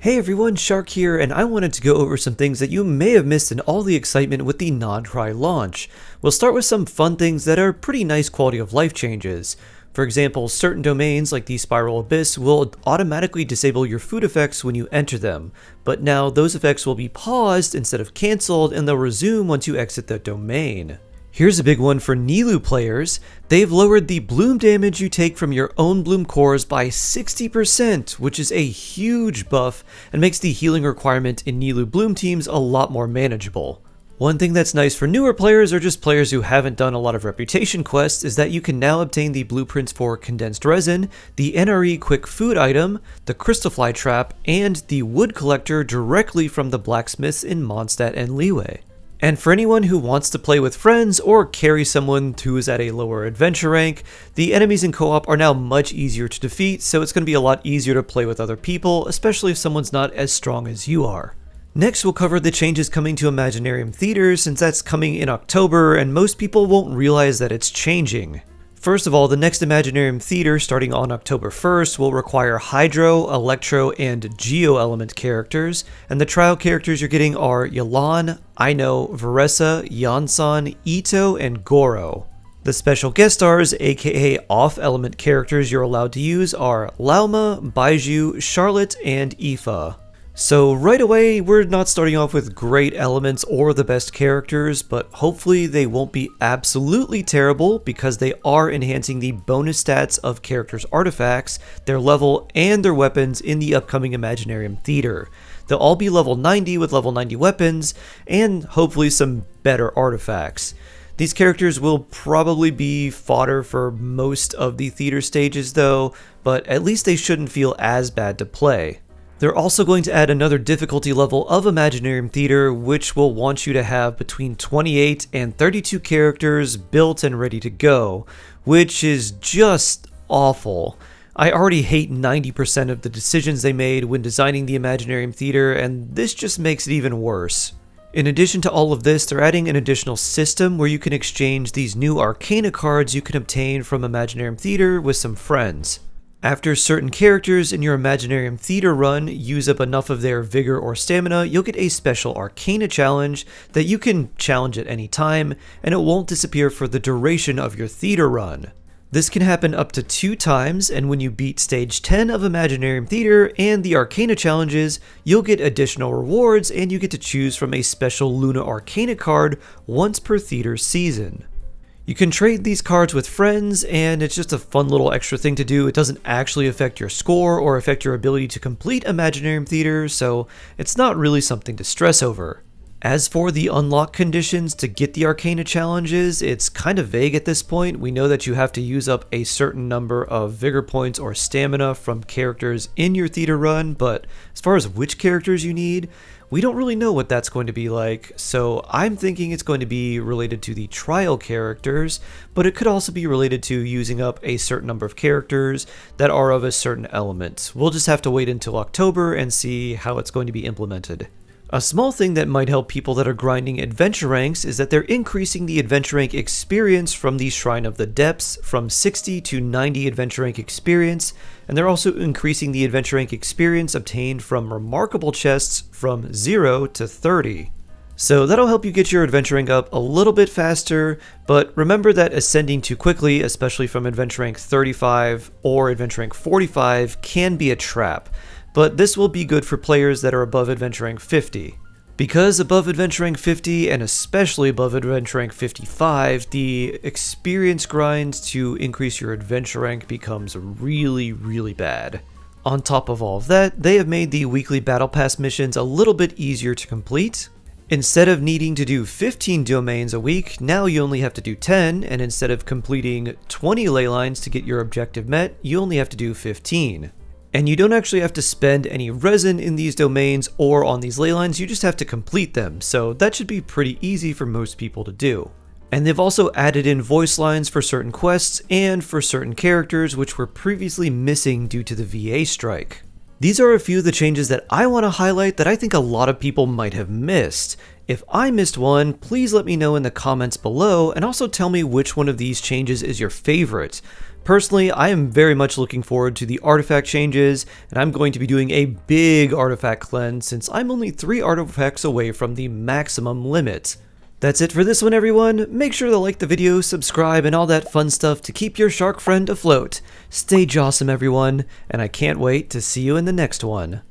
Hey everyone, Shark here, and I wanted to go over some things that you may have missed in all the excitement with the non-Krai launch. We'll start with some fun things that are pretty nice quality of life changes. For example, certain domains like the Spiral Abyss will automatically disable your food effects when you enter them, but now those effects will be paused instead of cancelled and they'll resume once you exit the domain. Here's a big one for nilou players. They've lowered the bloom damage you take from your own bloom cores by 60%, which is a huge buff and makes the healing requirement in nilou bloom teams a lot more manageable. One thing that's nice for newer players or just players who haven't done a lot of reputation quests is that you can now obtain the blueprints for condensed resin, the NRE quick food item, the crystal fly trap, and the wood collector directly from the blacksmiths in Mondstadt and Liyue. And for anyone who wants to play with friends or carry someone who is at a lower adventure rank, the enemies in co-op are now much easier to defeat, so it's going to be a lot easier to play with other people, especially if someone's not as strong as you are. Next, we'll cover the changes coming to Imaginarium Theater, since that's coming in October and most people won't realize that it's changing. First of all, the next Imaginarium Theater starting on October 1st will require Hydro, Electro, and Geo element characters, and the trial characters you're getting are Yelan, Aino, Veressa, Yansan, Ito, and Goro. The special guest stars, aka off-element characters you're allowed to use are Lauma, Baiju, Charlotte, and Aoife. So right away, we're not starting off with great elements or the best characters, but hopefully they won't be absolutely terrible because they are enhancing the bonus stats of characters' artifacts, their level, and their weapons in the upcoming Imaginarium Theater. They'll all be level 90 with level 90 weapons, and hopefully some better artifacts. These characters will probably be fodder for most of the theater stages though, but at least they shouldn't feel as bad to play. They're also going to add another difficulty level of Imaginarium Theater, which will want you to have between 28 and 32 characters built and ready to go, which is just awful. I already hate 90% of the decisions they made when designing the Imaginarium Theater, and this just makes it even worse. In addition to all of this, they're adding an additional system where you can exchange these new Arcana cards you can obtain from Imaginarium Theater with some friends. After certain characters in your Imaginarium Theater run use up enough of their vigor or stamina, you'll get a special Arcana challenge that you can challenge at any time, and it won't disappear for the duration of your theater run. This can happen up to 2 times, and when you beat stage 10 of Imaginarium Theater and the Arcana challenges, you'll get additional rewards and you get to choose from a special Luna Arcana card once per theater season. You can trade these cards with friends, and it's just a fun little extra thing to do. It doesn't actually affect your score or affect your ability to complete Imaginarium Theater, so it's not really something to stress over. As for the unlock conditions to get the Arcana challenges, it's kind of vague at this point. We know that you have to use up a certain number of vigor points or stamina from characters in your theater run, but as far as which characters you need, we don't really know what that's going to be like, so I'm thinking it's going to be related to the trial characters, but it could also be related to using up a certain number of characters that are of a certain element. We'll just have to wait until October and see how it's going to be implemented. A small thing that might help people that are grinding adventure ranks is that they're increasing the adventure rank experience from the Shrine of the Depths from 60 to 90 adventure rank experience, and they're also increasing the adventure rank experience obtained from remarkable chests from 0 to 30. So that'll help you get your adventure rank up a little bit faster, but remember that ascending too quickly, especially from adventure rank 35 or adventure rank 45, can be a trap. But this will be good for players that are above adventure rank 50. Because above adventure rank 50 and especially above adventure rank 55, the experience grind to increase your adventure rank becomes really bad. On top of all of that, they have made the weekly battle pass missions a little bit easier to complete. Instead of needing to do 15 domains a week, now you only have to do 10, and instead of completing 20 ley lines to get your objective met, you only have to do 15. And you don't actually have to spend any resin in these domains or on these ley lines, you just have to complete them, so that should be pretty easy for most people to do. And they've also added in voice lines for certain quests and for certain characters which were previously missing due to the VA strike. These are a few of the changes that I want to highlight that I think a lot of people might have missed. If I missed one, please let me know in the comments below, and also tell me which one of these changes is your favorite. Personally, I am very much looking forward to the artifact changes, and I'm going to be doing a big artifact cleanse since I'm only 3 artifacts away from the maximum limit. That's it for this one, everyone. Make sure to like the video, subscribe, and all that fun stuff to keep your shark friend afloat. Stay jawsome, everyone, and I can't wait to see you in the next one.